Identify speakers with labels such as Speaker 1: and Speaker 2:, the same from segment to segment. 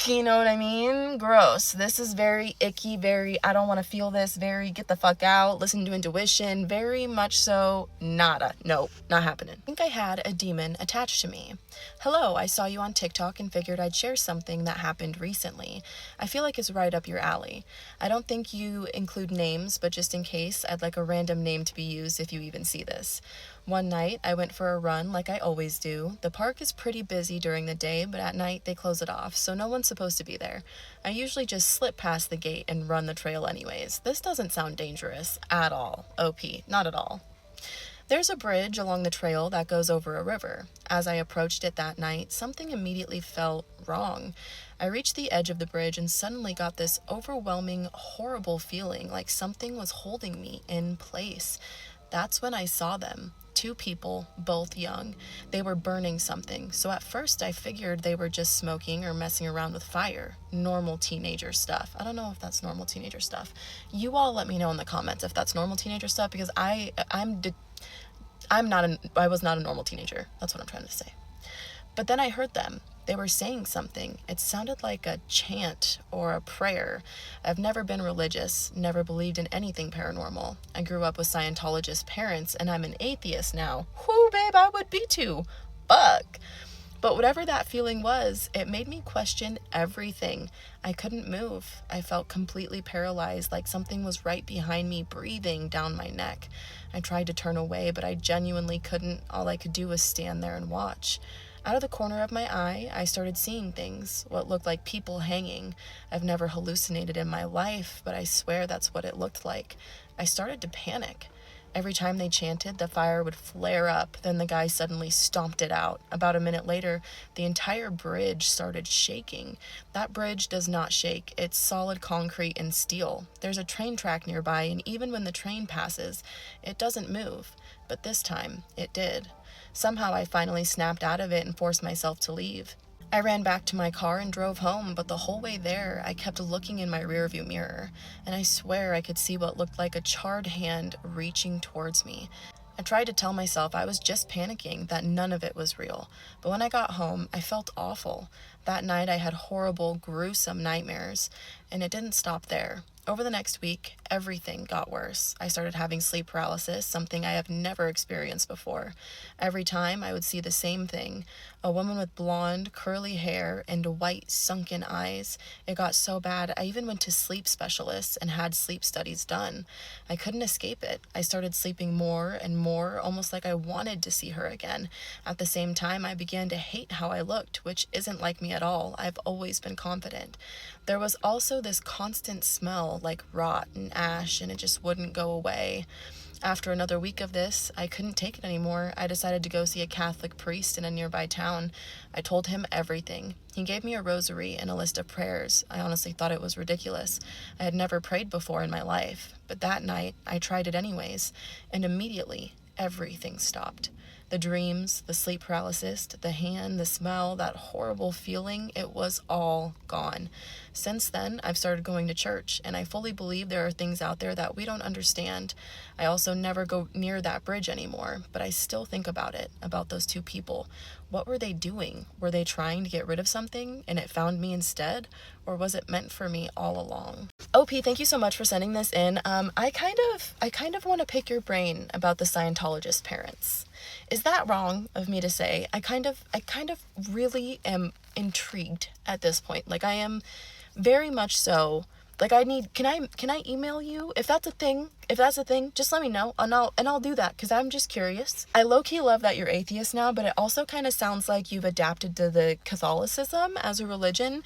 Speaker 1: You know what I mean? Gross. This is very icky, very, I don't want to feel this, very get the fuck out, listen to intuition, very much so nada. Nope, not happening. I think I had a demon attached to me. Hello, I saw you on TikTok and figured I'd share something that happened recently. I feel like it's right up your alley. I don't think you include names, but just in case, I'd like a random name to be used if you even see this. One night, I went for a run like I always do. The park is pretty busy during the day, but at night they close it off, so no one's supposed to be there. I usually just slip past the gate and run the trail anyways. This doesn't sound dangerous at all. OP, not at all. There's a bridge along the trail that goes over a river. As I approached it that night, something immediately felt wrong. I reached the edge of the bridge and suddenly got this overwhelming, horrible feeling like something was holding me in place. That's when I saw them. Two people, both young. They were burning something, so at first I figured they were just smoking or messing around with fire. Normal teenager stuff. I don't know if that's normal teenager stuff. You all let me know in the comments if that's normal teenager stuff, because I was not a normal teenager. That's what I'm trying to say. But then I heard them. They were saying something. It sounded like a chant or a prayer. I've never been religious, never believed in anything paranormal. I grew up with Scientologist parents, and I'm an atheist now. Whoo, babe, I would be too. Fuck. But whatever that feeling was, it made me question everything. I couldn't move. I felt completely paralyzed, like something was right behind me, breathing down my neck. I tried to turn away, but I genuinely couldn't. All I could do was stand there and watch. Out of the corner of my eye, I started seeing things, what looked like people hanging. I've never hallucinated in my life, but I swear that's what it looked like. I started to panic. Every time they chanted, the fire would flare up, then the guy suddenly stomped it out. About a minute later, the entire bridge started shaking. That bridge does not shake. It's solid concrete and steel. There's a train track nearby, and even when the train passes, it doesn't move. But this time, it did. Somehow I finally snapped out of it and forced myself to leave. I ran back to my car and drove home, but the whole way there, I kept looking in my rearview mirror, and I swear I could see what looked like a charred hand reaching towards me. I tried to tell myself I was just panicking, that none of it was real, but when I got home, I felt awful. That night I had horrible, gruesome nightmares, and it didn't stop there. Over the next week, everything got worse. I started having sleep paralysis, something I have never experienced before. Every time I would see the same thing, a woman with blonde, curly hair and white, sunken eyes. It got so bad, I even went to sleep specialists and had sleep studies done. I couldn't escape it. I started sleeping more and more, almost like I wanted to see her again. At the same time, I began to hate how I looked, which isn't like me at all. I've always been confident. There was also this constant smell like rot and ash, and it just wouldn't go away. After another week of this, I couldn't take it anymore. I decided to go see a Catholic priest in a nearby town. I told him everything. He gave me a rosary and a list of prayers. I honestly thought it was ridiculous. I had never prayed before in my life, but that night I tried it anyways, and immediately everything stopped. The dreams, the sleep paralysis, the hand, the smell, that horrible feeling, it was all gone. Since then, I've started going to church, and I fully believe there are things out there that we don't understand. I also never go near that bridge anymore, but I still think about it, about those two people. What were they doing? Were they trying to get rid of something, and it found me instead? Or was it meant for me all along? OP, thank you so much for sending this in. I kind of want to pick your brain about the Scientologist parents. Is that wrong of me to say? I kind of really am intrigued at this point. Like, I am very much so. Like, can I email you? If that's a thing, just let me know, and I'll do that, because I'm just curious. I low-key love that you're atheist now, but it also kind of sounds like you've adapted to the Catholicism as a religion.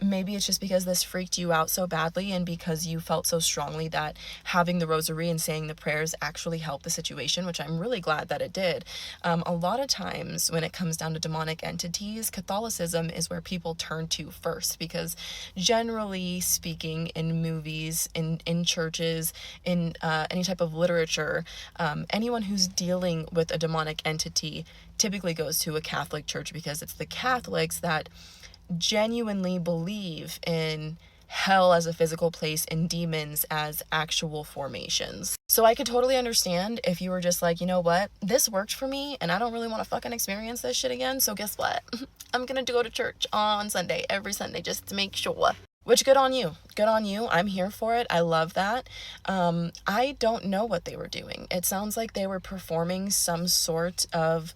Speaker 1: Maybe it's just because this freaked you out so badly, and because you felt so strongly that having the rosary and saying the prayers actually helped the situation, which I'm really glad that it did. A lot of times when it comes down to demonic entities, Catholicism is where people turn to first, because generally speaking, in movies, in churches, in any type of literature, anyone who's dealing with a demonic entity typically goes to a Catholic church, because it's the Catholics that genuinely believe in hell as a physical place and demons as actual formations. So I could totally understand if you were just like, you know what, this worked for me and I don't really want to fucking experience this shit again. So guess what? I'm going to go to church on Sunday, every Sunday, just to make sure. Which, good on you. Good on you. I'm here for it. I love that. I don't know what they were doing. It sounds like they were performing some sort of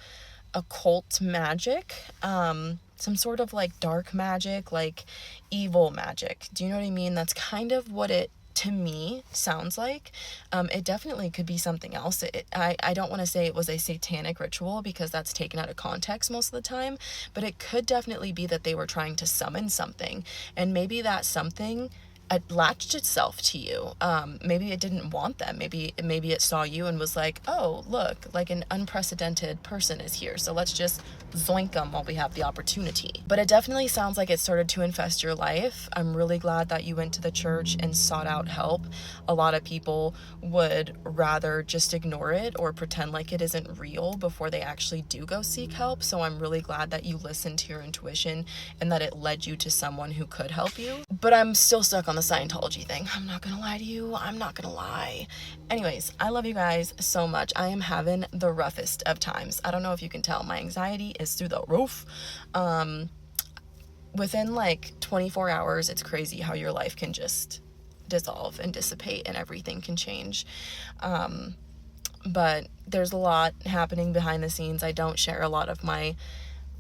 Speaker 1: occult magic, some sort of like dark magic, like evil magic. Do you know what I mean? That's kind of what it to me sounds like. It definitely could be something else. I don't want to say it was a satanic ritual because that's taken out of context most of the time, but it could definitely be that they were trying to summon something, and maybe that something latched itself to you. Maybe it didn't want them. Maybe it saw you and was like, oh, look, like an unprecedented person is here, so let's just zoink them while we have the opportunity. But it definitely sounds like it started to infest your life. I'm really glad that you went to the church and sought out help. A lot of people would rather just ignore it or pretend like it isn't real before they actually do go seek help. So I'm really glad that you listened to your intuition and that it led you to someone who could help you. But I'm still stuck on the Scientology thing. I'm not gonna lie to you. I'm not gonna lie. Anyways, I love you guys so much. I am having the roughest of times. I don't know if you can tell. My anxiety is through the roof. Within like 24 hours, it's crazy how your life can just dissolve and dissipate and everything can change. But there's a lot happening behind the scenes. I don't share a lot of my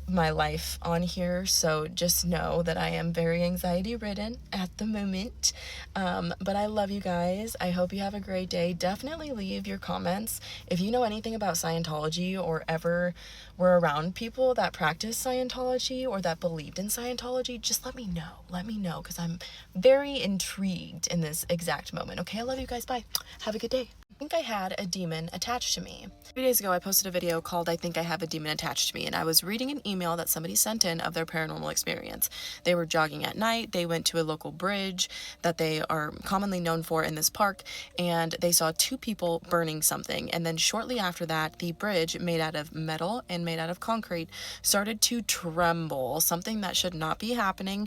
Speaker 1: life on here, so just know that I am very anxiety ridden at the moment. But I love you guys. I hope you have a great day. Definitely leave your comments if you know anything about Scientology or ever were around people that practice Scientology or that believed in Scientology. Just let me know because I'm very intrigued in this exact moment. Okay, I love you guys. Bye. Have a good day. I think I had a demon attached to me. 3 days ago, I posted a video called I Think I Have a Demon Attached to Me, and I was reading an email that somebody sent in of their paranormal experience. They were jogging at night. They went to a local bridge that they are commonly known for in this park, and they saw two people burning something. And then shortly after that, the bridge, made out of metal and made out of concrete, started to tremble, something that should not be happening.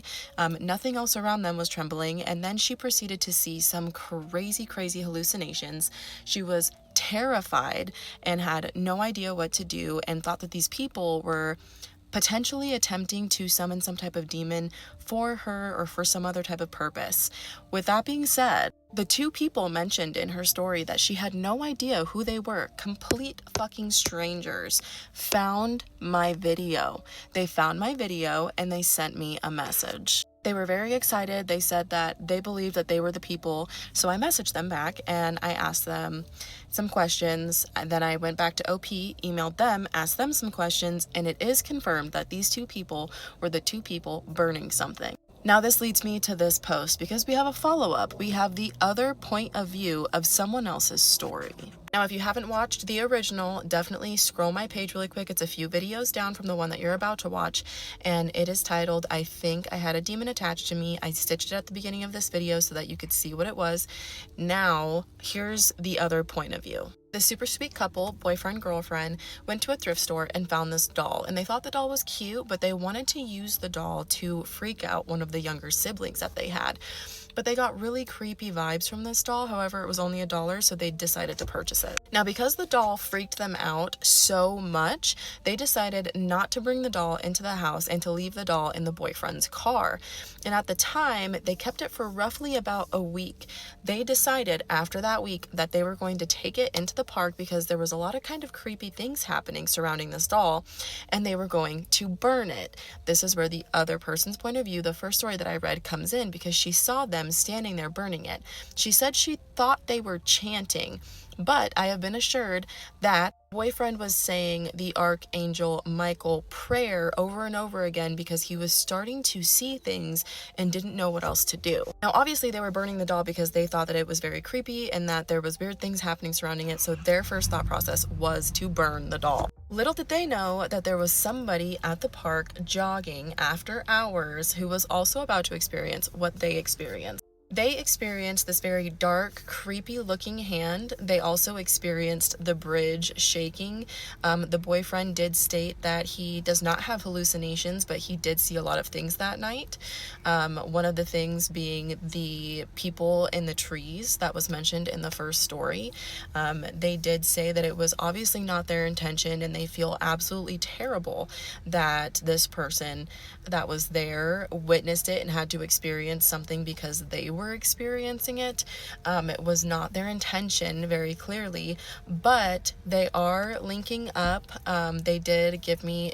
Speaker 1: Nothing else around them was trembling, and then she proceeded to see some crazy hallucinations. She was terrified and had no idea what to do and thought that these people were potentially attempting to summon some type of demon for her or for some other type of purpose. With that being said, the two people mentioned in her story that she had no idea who they were, complete fucking strangers, found my video. They found my video and they sent me a message. They were very excited. They said that they believed that they were the people. So I messaged them back and I asked them some questions. And then I went back to OP, emailed them, asked them some questions, and it is confirmed that these two people were the two people burning something. Now this leads me to this post because we have a follow-up. We have the other point of view of someone else's story. Now, if you haven't watched the original, definitely scroll my page really quick. It's a few videos down from the one that you're about to watch, and it is titled, I Think I Had a Demon Attached to Me. I stitched it at the beginning of this video so that you could see what it was. Now, here's the other point of view. The super sweet couple, boyfriend, girlfriend, went to a thrift store and found this doll, and they thought the doll was cute, but they wanted to use the doll to freak out one of the younger siblings that they had. But they got really creepy vibes from this doll. However, it was only $1, so they decided to purchase it. Now, because the doll freaked them out so much, they decided not to bring the doll into the house and to leave the doll in the boyfriend's car. And at the time, they kept it for roughly about a week. They decided after that week that they were going to take it into the park because there was a lot of kind of creepy things happening surrounding this doll, and they were going to burn it. This is where the other person's point of view, the first story that I read, comes in because she saw them standing there burning it. She said she thought they were chanting, but I have been assured that boyfriend was saying the Archangel Michael prayer over and over again because he was starting to see things and didn't know what else to do. Now, obviously, they were burning the doll because they thought that it was very creepy and that there was weird things happening surrounding it, so their first thought process was to burn the doll. Little did they know that there was somebody at the park jogging after hours who was also about to experience what they experienced. They experienced this very dark, creepy looking hand. They also experienced the bridge shaking. The boyfriend did state that he does not have hallucinations, but he did see a lot of things that night. One of the things being the people in the trees that was mentioned in the first story. They did say that it was obviously not their intention, and they feel absolutely terrible that this person that was there witnessed it and had to experience something because they were experiencing it. It was not their intention, very clearly, but they are linking up. They did give me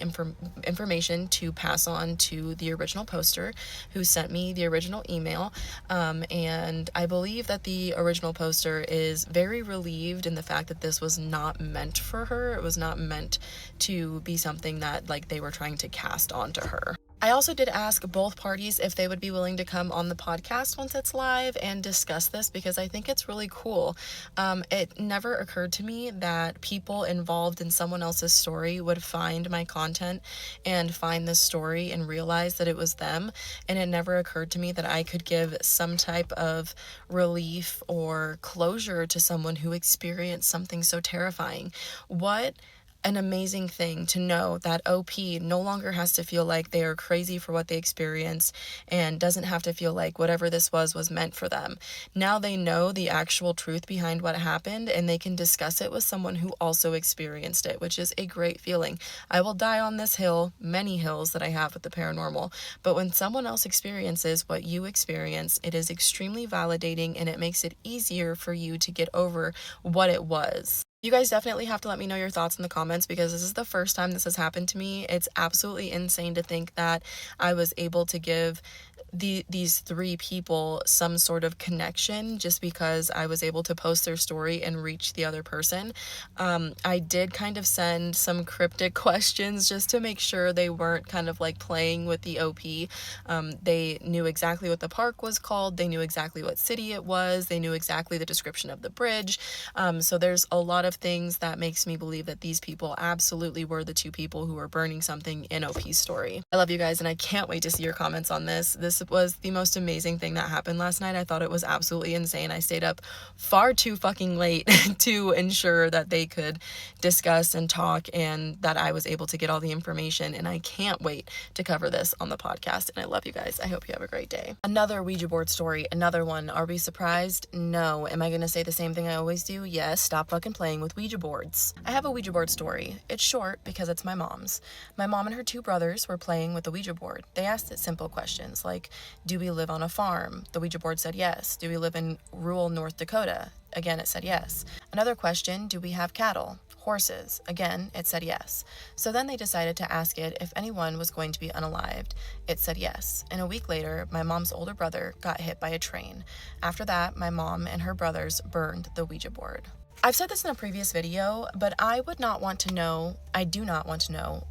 Speaker 1: information to pass on to the original poster who sent me the original email, and I believe that the original poster is very relieved in the fact that this was not meant for her. It was not meant to be something that like they were trying to cast onto her. I also did ask both parties if they would be willing to come on the podcast once it's live and discuss this, because I think it's really cool. It never occurred to me that people involved in someone else's story would find my content and find this story and realize that it was them. And it never occurred to me that I could give some type of relief or closure to someone who experienced something so terrifying. What an amazing thing to know that OP no longer has to feel like they are crazy for what they experienced and doesn't have to feel like whatever this was meant for them. Now they know the actual truth behind what happened, and they can discuss it with someone who also experienced it, which is a great feeling. I will die on this hill, many hills that I have with the paranormal, but when someone else experiences what you experience, it is extremely validating, and it makes it easier for you to get over what it was. You guys definitely have to let me know your thoughts in the comments, because this is the first time this has happened to me. It's absolutely insane to think that I was able to give these three people some sort of connection just because I was able to post their story and reach the other person. I did kind of send some cryptic questions just to make sure they weren't kind of like playing with the OP. They knew exactly what the park was called. They knew exactly what city it was. They knew exactly the description of the bridge. So there's a lot of things that makes me believe that these people absolutely were the two people who were burning something in OP's story. I love you guys, and I can't wait to see your comments on this. This was the most amazing thing that happened last night. I thought it was absolutely insane. I stayed up far too fucking late to ensure that they could discuss and talk, and that I was able to get all the information, and I can't wait to cover this on the podcast. And I love you guys. I hope you have a great day. Another Ouija board story, another one. Are we surprised? No. Am I gonna say the same thing I always do? Yes. Stop fucking playing with Ouija boards. I have a Ouija board story. It's short because it's my mom's. My mom and her two brothers were playing with the Ouija board. They asked it simple questions like, do we live on a farm? The Ouija board said yes. Do we live in rural North Dakota? Again, it said yes. Another question, do we have cattle? Horses? Again, it said yes. So then they decided to ask it if anyone was going to be unalived. It said yes. And a week later, my mom's older brother got hit by a train. After that, my mom and her brothers burned the Ouija board. I've said this in a previous video, but I do not want to know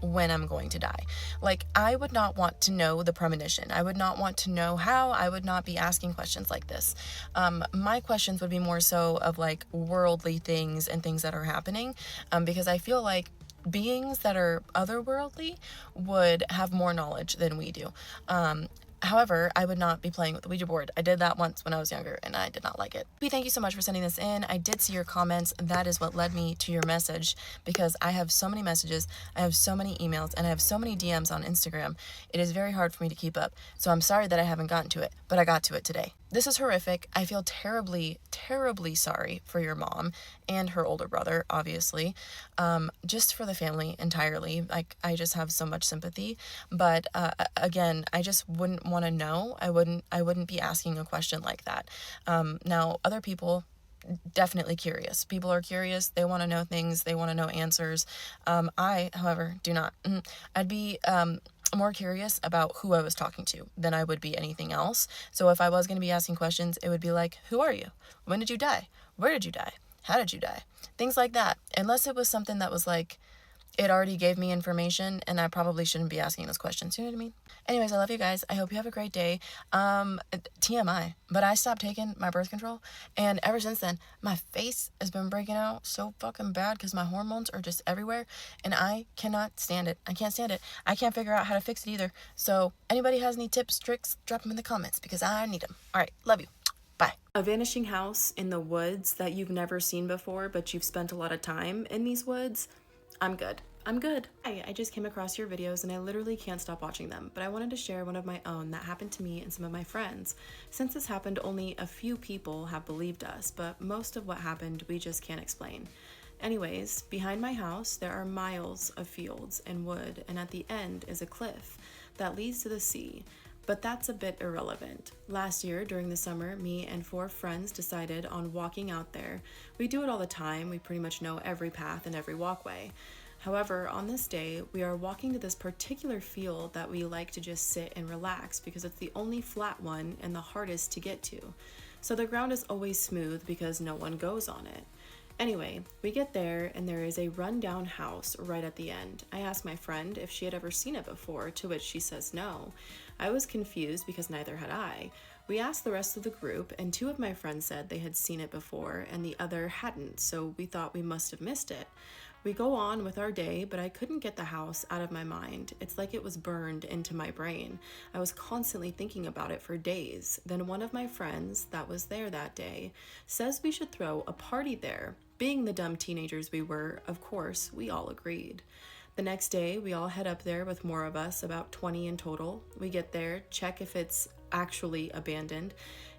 Speaker 1: when I'm going to die. Like, I would not want to know the premonition. I would not want to know how. I would not be asking questions like this. My questions would be more so of like worldly things and things that are happening, because I feel like beings that are otherworldly would have more knowledge than we do. However, I would not be playing with the Ouija board. I did that once when I was younger, and I did not like it. Thank you so much for sending this in. I did see your comments. That is what led me to your message, because I have so many messages, I have so many emails, and I have so many DMs on Instagram. It is very hard for me to keep up. So I'm sorry that I haven't gotten to it, but I got to it today. This is horrific. I feel terribly, terribly sorry for your mom and her older brother, obviously. Just for the family entirely. Like, I just have so much sympathy. But again, I just wouldn't want to know. I wouldn't be asking a question like that. Now, other people, definitely curious. People are curious. They want to know things. They want to know answers. I, however, do not. I'd be more curious about who I was talking to than I would be anything else. So if I was going to be asking questions, it would be like, who are you? When did you die? Where did you die? How did you die? Things like that. Unless it was something that was like, it already gave me information, and I probably shouldn't be asking those questions. You know what I mean? Anyways, I love you guys. I hope you have a great day. TMI, but I stopped taking my birth control, and ever since then, my face has been breaking out so fucking bad because my hormones are just everywhere, and I cannot stand it. I can't stand it. I can't figure out how to fix it either. So anybody has any tips, tricks, drop them in the comments because I need them. All right, love you. Bye. A vanishing house in the woods that you've never seen before, but you've spent a lot of time in these woods, I'm good. I'm good. I just came across your videos and I literally can't stop watching them, but I wanted to share one of my own that happened to me and some of my friends. Since this happened, only a few people have believed us, but most of what happened we just can't explain. Anyways, behind my house there are miles of fields and wood, and at the end is a cliff that leads to the sea. But that's a bit irrelevant. Last year, during the summer, me and 4 friends decided on walking out there. We do it all the time, we pretty much know every path and every walkway. However, on this day, we are walking to this particular field that we like to just sit and relax because it's the only flat one and the hardest to get to. So the ground is always smooth because no one goes on it. Anyway, we get there and there is a rundown house right at the end. I asked my friend if she had ever seen it before, to which she says no. I was confused because neither had I. We asked the rest of the group and 2 of my friends said they had seen it before and the other hadn't, so we thought we must have missed it. We go on with our day, but I couldn't get the house out of my mind. It's like it was burned into my brain. I was constantly thinking about it for days. Then one of my friends that was there that day says we should throw a party there. Being the dumb teenagers we were, of course, we all agreed. The next day, we all head up there with more of us, about 20 in total. We get there, check if it's actually abandoned,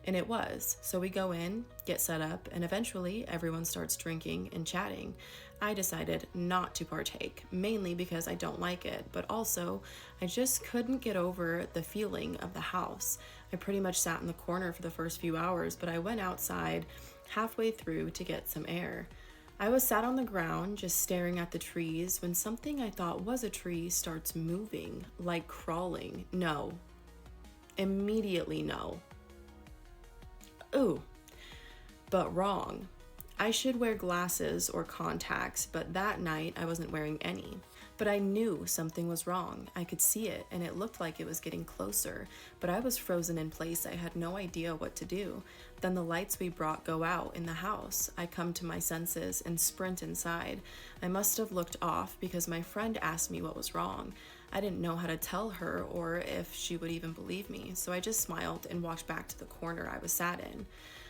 Speaker 1: and it was. So we go in, get set up, and eventually everyone starts drinking and chatting. I decided not to partake, mainly because I don't like it, but also I just couldn't get over the feeling of the house. I pretty much sat in the corner for the first few hours, but I went outside halfway through to get some air. I was sat on the ground just staring at the trees when something I thought was a tree starts moving, like crawling. No. Immediately no. Ooh. But wrong. I should wear glasses or contacts, but that night I wasn't wearing any. But I knew something was wrong. I could see it, and it looked like it was getting closer, but I was frozen in place. I had no idea what to do. Then the lights we brought go out in the house. I come to my senses and sprint inside. I must have looked off because my friend asked me what was wrong. I didn't know how to tell her or if she would even believe me, so I just smiled and walked back to the corner I was sat in.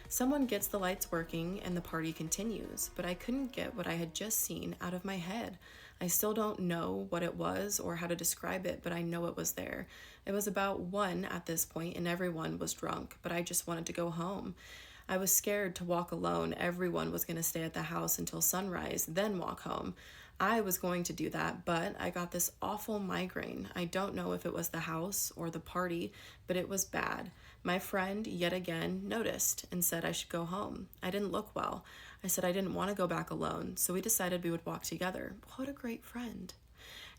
Speaker 1: Someone gets the lights working and the party continues, but I couldn't get what I had just seen out of my head. I still don't know what it was or how to describe it, but I know it was there. It was about 1 at this point and everyone was drunk, but I just wanted to go home. I was scared to walk alone. Everyone was going to stay at the house until sunrise, then walk home. I was going to do that, but I got this awful migraine. I don't know if it was the house or the party, but it was bad. My friend, yet again, noticed and said I should go home. I didn't look well. I said I didn't want to go back alone, so we decided we would walk together. What a great friend.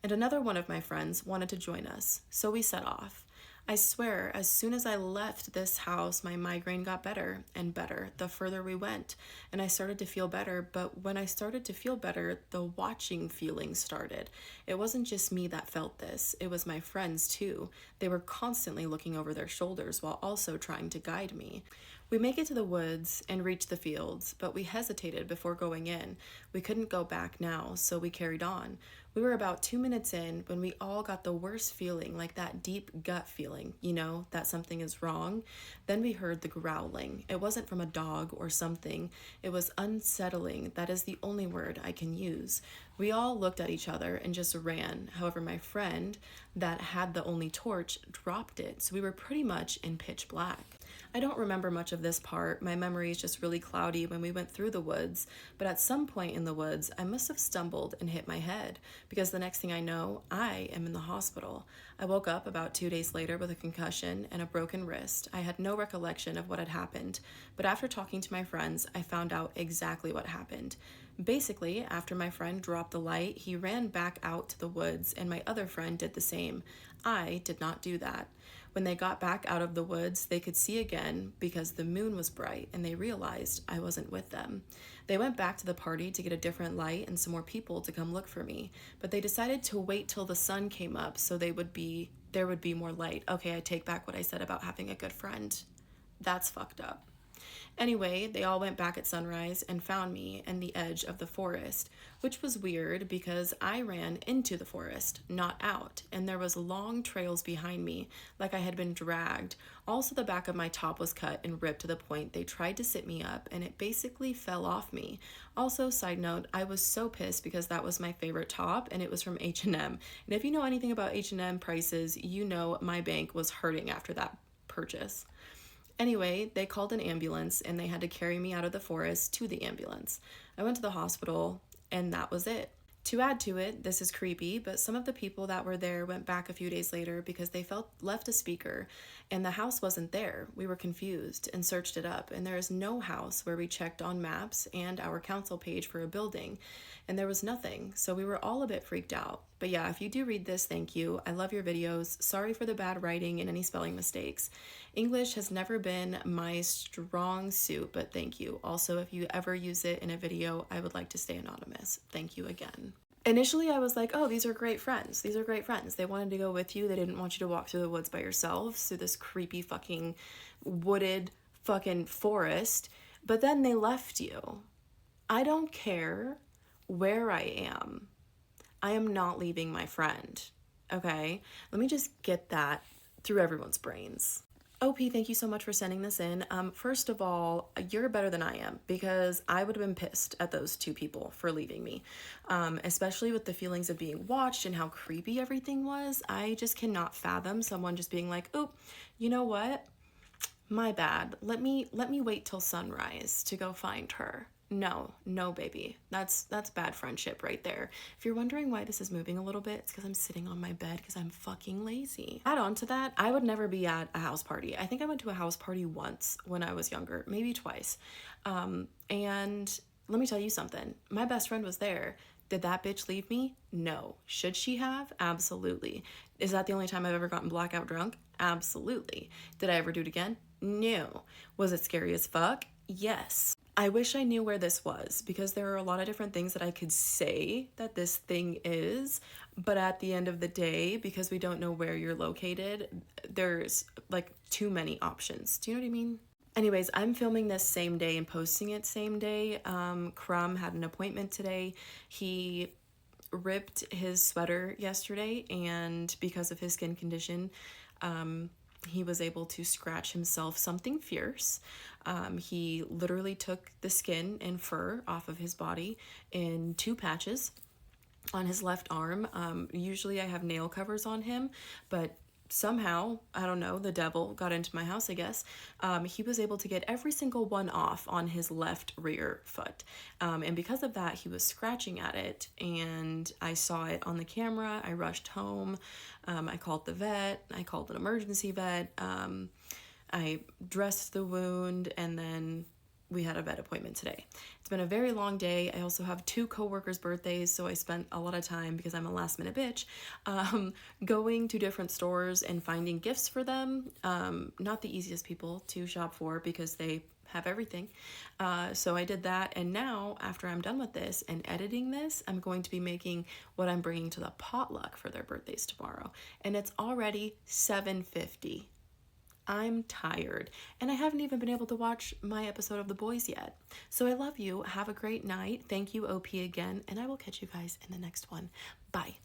Speaker 1: And another one of my friends wanted to join us, so we set off. I swear, as soon as I left this house, my migraine got better and better the further we went, and I started to feel better, but when I started to feel better, the watching feeling started. It wasn't just me that felt this, it was my friends too. They were constantly looking over their shoulders while also trying to guide me. We make it to the woods and reach the fields, but we hesitated before going in. We couldn't go back now, so we carried on. We were about 2 minutes in when we all got the worst feeling, like that deep gut feeling, you know, that something is wrong. Then we heard the growling. It wasn't from a dog or something. It was unsettling. That is the only word I can use. We all looked at each other and just ran. However, my friend that had the only torch dropped it, so we were pretty much in pitch black. I don't remember much of this part. My memory is just really cloudy when we went through the woods, but at some point in the woods, I must have stumbled and hit my head, because the next thing I know, I am in the hospital. I woke up about 2 days later with a concussion and a broken wrist. I had no recollection of what had happened, but after talking to my friends, I found out exactly what happened. Basically, after my friend dropped the light, he ran back out to the woods, and my other friend did the same. I did not do that. When they got back out of the woods, they could see again because the moon was bright, and they realized I wasn't with them. They went back to the party to get a different light and some more people to come look for me, but they decided to wait till the sun came up so there would be more light. Okay, I take back what I said about having a good friend. That's fucked up. Anyway, they all went back at sunrise and found me in the edge of the forest, which was weird because I ran into the forest, not out, and there was long trails behind me, like I had been dragged. Also, the back of my top was cut and ripped to the point they tried to sit me up, and it basically fell off me. Also, side note, I was so pissed because that was my favorite top, and it was from H&M. And if you know anything about H&M prices, you know my bank was hurting after that purchase. Anyway, they called an ambulance and they had to carry me out of the forest to the ambulance. I went to the hospital and that was it. To add to it, this is creepy, but some of the people that were there went back a few days later because they left a speaker and the house wasn't there. We were confused and searched it up, and there is no house where we checked on maps and our council page for a building, and there was nothing. So we were all a bit freaked out. But yeah, if you do read this, thank you. I love your videos. Sorry for the bad writing and any spelling mistakes. English has never been my strong suit, but thank you. Also, if you ever use it in a video, I would like to stay anonymous. Thank you again. Initially, I was like, oh, these are great friends. These are great friends. They wanted to go with you. They didn't want you to walk through the woods by yourselves through this creepy fucking wooded fucking forest. But then they left you. I don't care where I am. I am not leaving my friend. Okay? Let me just get that through everyone's brains. OP, thank you so much for sending this in. First of all, you're better than I am because I would have been pissed at those two people for leaving me, especially with the feelings of being watched and how creepy everything was. I just cannot fathom someone just being like, oh, you know what? My bad. Let me wait till sunrise to go find her. No, baby. That's bad friendship right there. If you're wondering why this is moving a little bit, it's because I'm sitting on my bed because I'm fucking lazy. Add on to that, I would never be at a house party. I think I went to a house party once when I was younger, maybe twice. And let me tell you something. My best friend was there. Did that bitch leave me? No. Should she have? Absolutely. Is that the only time I've ever gotten blackout drunk? Absolutely. Did I ever do it again? No. Was it scary as fuck? Yes. I wish I knew where this was because there are a lot of different things that I could say that this thing is, but at the end of the day, because we don't know where you're located, there's like too many options. Do you know what I mean? Anyways, I'm filming this same day and posting it same day. Crumb had an appointment today. He ripped his sweater yesterday, and because of his skin condition, he was able to scratch himself something fierce. He literally took the skin and fur off of his body in 2 patches on his left arm. Usually I have nail covers on him, but somehow, I don't know, the devil got into my house, I guess. He was able to get every single one off on his left rear foot. And because of that, he was scratching at it, and I saw it on the camera. I rushed home. I called the vet. I called an emergency vet. I dressed the wound, and then we had a vet appointment today. It's been a very long day. I also have 2 coworkers' birthdays, so I spent a lot of time, because I'm a last minute bitch, going to different stores and finding gifts for them. Not the easiest people to shop for because they have everything. So I did that, and now after I'm done with this and editing this, I'm going to be making what I'm bringing to the potluck for their birthdays tomorrow. And it's already 7:50. I'm tired, and I haven't even been able to watch my episode of The Boys yet. So I love you. Have a great night. Thank you, OP, again, and I will catch you guys in the next one. Bye.